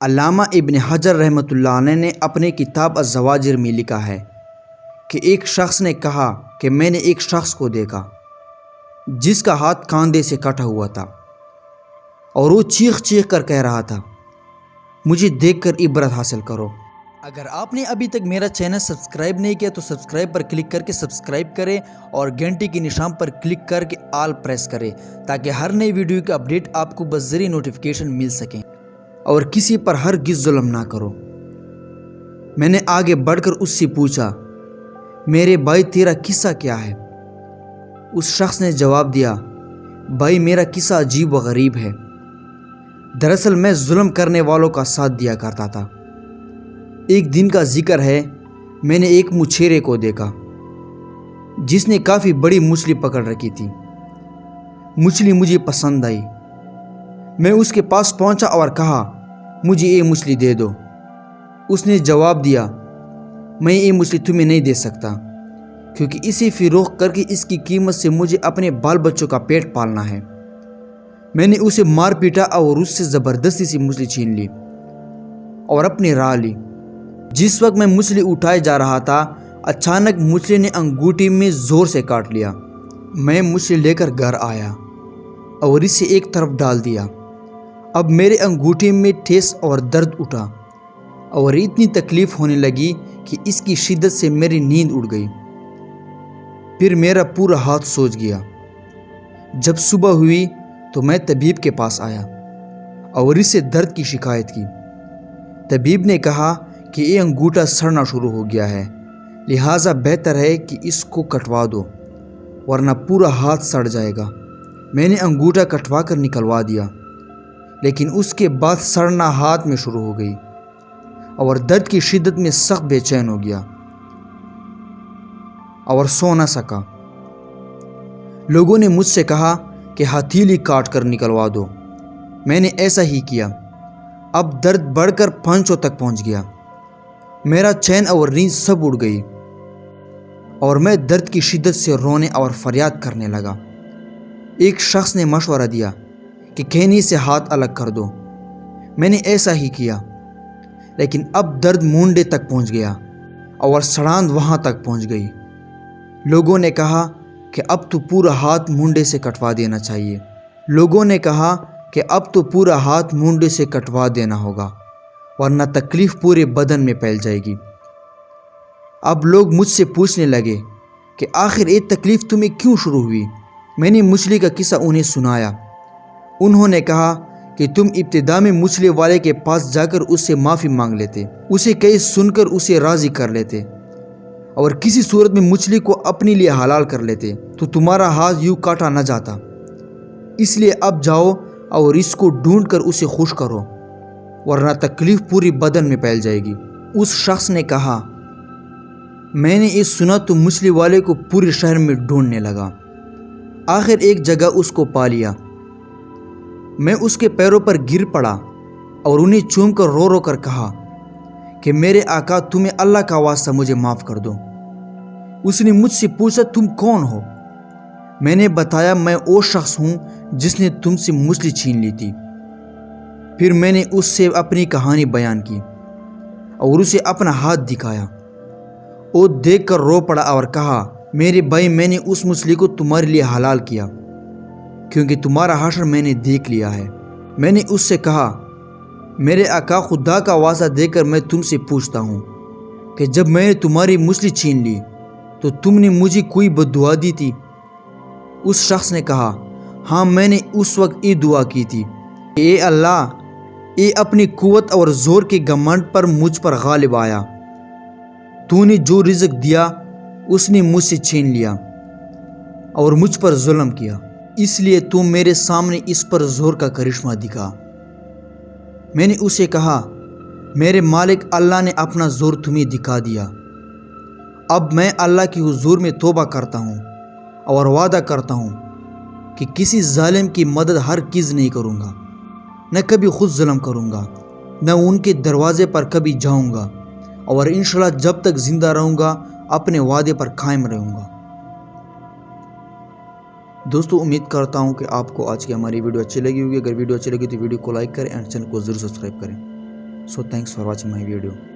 علامہ ابن حجر رحمۃ اللہ علیہ نے اپنے کتاب الزواجر میں لکھا ہے کہ ایک شخص نے کہا کہ میں نے ایک شخص کو دیکھا جس کا ہاتھ کاندھے سے کٹا ہوا تھا اور وہ چیخ چیخ کر کہہ رہا تھا، مجھے دیکھ کر عبرت حاصل کرو۔ اگر آپ نے ابھی تک میرا چینل سبسکرائب نہیں کیا تو سبسکرائب پر کلک کر کے سبسکرائب کریں اور گھنٹی کے نشان پر کلک کر کے آل پریس کریں تاکہ ہر نئی ویڈیو کا اپڈیٹ آپ کو بذریعہ نوٹیفیکیشن مل سکیں، اور کسی پر ہرگز ظلم نہ کرو۔ میں نے آگے بڑھ کر اس سے پوچھا، میرے بھائی تیرا قصہ کیا ہے؟ اس شخص نے جواب دیا، بھائی میرا قصہ عجیب و غریب ہے۔ دراصل میں ظلم کرنے والوں کا ساتھ دیا کرتا تھا۔ ایک دن کا ذکر ہے، میں نے ایک مچھیرے کو دیکھا جس نے کافی بڑی مچھلی پکڑ رکھی تھی۔ مچھلی مجھے پسند آئی۔ میں اس کے پاس پہنچا اور کہا، مجھے یہ مچھلی دے دو۔ اس نے جواب دیا، میں یہ مچھلی تمہیں نہیں دے سکتا کیونکہ اسے فروخت کر کے اس کی قیمت سے مجھے اپنے بال بچوں کا پیٹ پالنا ہے۔ میں نے اسے مار پیٹا اور اس سے زبردستی سے مچھلی چھین لی اور اپنی راہ لی۔ جس وقت میں مچھلی اٹھائے جا رہا تھا، اچانک مچھلی نے انگوٹھی میں زور سے کاٹ لیا۔ میں مچھلی لے کر گھر آیا اور اسے ایک طرف ڈال دیا۔ اب میرے انگوٹھی میں ٹھیس اور درد اٹھا اور اتنی تکلیف ہونے لگی کہ اس کی شدت سے میری نیند اڑ گئی۔ پھر میرا پورا ہاتھ سوج گیا۔ جب صبح ہوئی تو میں طبیب کے پاس آیا اور اس سے درد کی شکایت کی۔ طبیب نے کہا کہ یہ انگوٹھا سڑنا شروع ہو گیا ہے، لہٰذا بہتر ہے کہ اس کو کٹوا دو ورنہ پورا ہاتھ سڑ جائے گا۔ میں نے انگوٹھا کٹوا کر نکلوا دیا، لیکن اس کے بعد سڑنا ہاتھ میں شروع ہو گئی اور درد کی شدت میں سخت بے چین ہو گیا اور سو نہ سکا۔ لوگوں نے مجھ سے کہا کہ ہتھیلی کاٹ کر نکلوا دو۔ میں نے ایسا ہی کیا۔ اب درد بڑھ کر پانچوں تک پہنچ گیا۔ میرا چین اور نیند سب اڑ گئی اور میں درد کی شدت سے رونے اور فریاد کرنے لگا۔ ایک شخص نے مشورہ دیا کہ کہنی سے ہاتھ الگ کر دو۔ میں نے ایسا ہی کیا، لیکن اب درد مونڈے تک پہنچ گیا اور سڑاند وہاں تک پہنچ گئی۔ لوگوں نے کہا کہ اب تو پورا ہاتھ مونڈے سے کٹوا دینا چاہیے۔ لوگوں نے کہا کہ اب تو پورا ہاتھ مونڈے سے کٹوا دینا ہوگا ورنہ تکلیف پورے بدن میں پھیل جائے گی۔ اب لوگ مجھ سے پوچھنے لگے کہ آخر یہ تکلیف تمہیں کیوں شروع ہوئی؟ میں نے مچھلی کا قصہ انہیں سنایا۔ انہوں نے کہا کہ تم ابتدا میں مچھلی والے کے پاس جا کر اس سے معافی مانگ لیتے، اسے کہے سن کر اسے راضی کر لیتے اور کسی صورت میں مچھلی کو اپنے لیے حلال کر لیتے تو تمہارا ہاتھ یوں کاٹا نہ جاتا۔ اس لیے اب جاؤ اور اس کو ڈھونڈ کر اسے خوش کرو ورنہ تکلیف پوری بدن میں پھیل جائے گی۔ اس شخص نے کہا، میں نے یہ سنا تو مچھلی والے کو پورے شہر میں ڈھونڈنے لگا۔ آخر ایک جگہ اس کو پا لیا۔ میں اس کے پیروں پر گر پڑا اور انہیں چوم کر رو رو کر کہا کہ میرے آقا تمہیں اللہ کا واسطہ مجھے معاف کر دو۔ اس نے مجھ سے پوچھا، تم کون ہو؟ میں نے بتایا، میں وہ شخص ہوں جس نے تم سے مچھلی چھین لی تھی۔ پھر میں نے اس سے اپنی کہانی بیان کی اور اسے اپنا ہاتھ دکھایا۔ وہ دیکھ کر رو پڑا اور کہا، میرے بھائی میں نے اس مچھلی کو تمہارے لیے حلال کیا کیونکہ تمہارا حشر میں نے دیکھ لیا ہے۔ میں نے اس سے کہا، میرے آقا خدا کا واسطہ دے کر میں تم سے پوچھتا ہوں کہ جب میں نے تمہاری مچھلی چھین لی تو تم نے مجھے کوئی بد دعا دی تھی؟ اس شخص نے کہا، ہاں میں نے اس وقت یہ دعا کی تھی، اے اللہ، اے اپنی قوت اور زور کے گھمنڈ پر مجھ پر غالب آیا۔ تو نے جو رزق دیا اس نے مجھ سے چھین لیا اور مجھ پر ظلم کیا، اس لیے تو میرے سامنے اس پر زور کا کرشمہ دکھا۔ میں نے اسے کہا، میرے مالک اللہ نے اپنا زور تمہیں دکھا دیا۔ اب میں اللہ کی حضور میں توبہ کرتا ہوں اور وعدہ کرتا ہوں کہ کسی ظالم کی مدد ہرگز نہیں کروں گا، نہ کبھی خود ظلم کروں گا، نہ ان کے دروازے پر کبھی جاؤں گا، اور انشاءاللہ جب تک زندہ رہوں گا اپنے وعدے پر قائم رہوں گا۔ دوستو امید کرتا ہوں کہ آپ کو آج کی ہماری ویڈیو اچھی لگی ہوگی۔ اگر ویڈیو اچھی لگی تو ویڈیو کو لائک کریں اور چینل کو ضرور سبسکرائب کریں۔ So thanks for watching my video.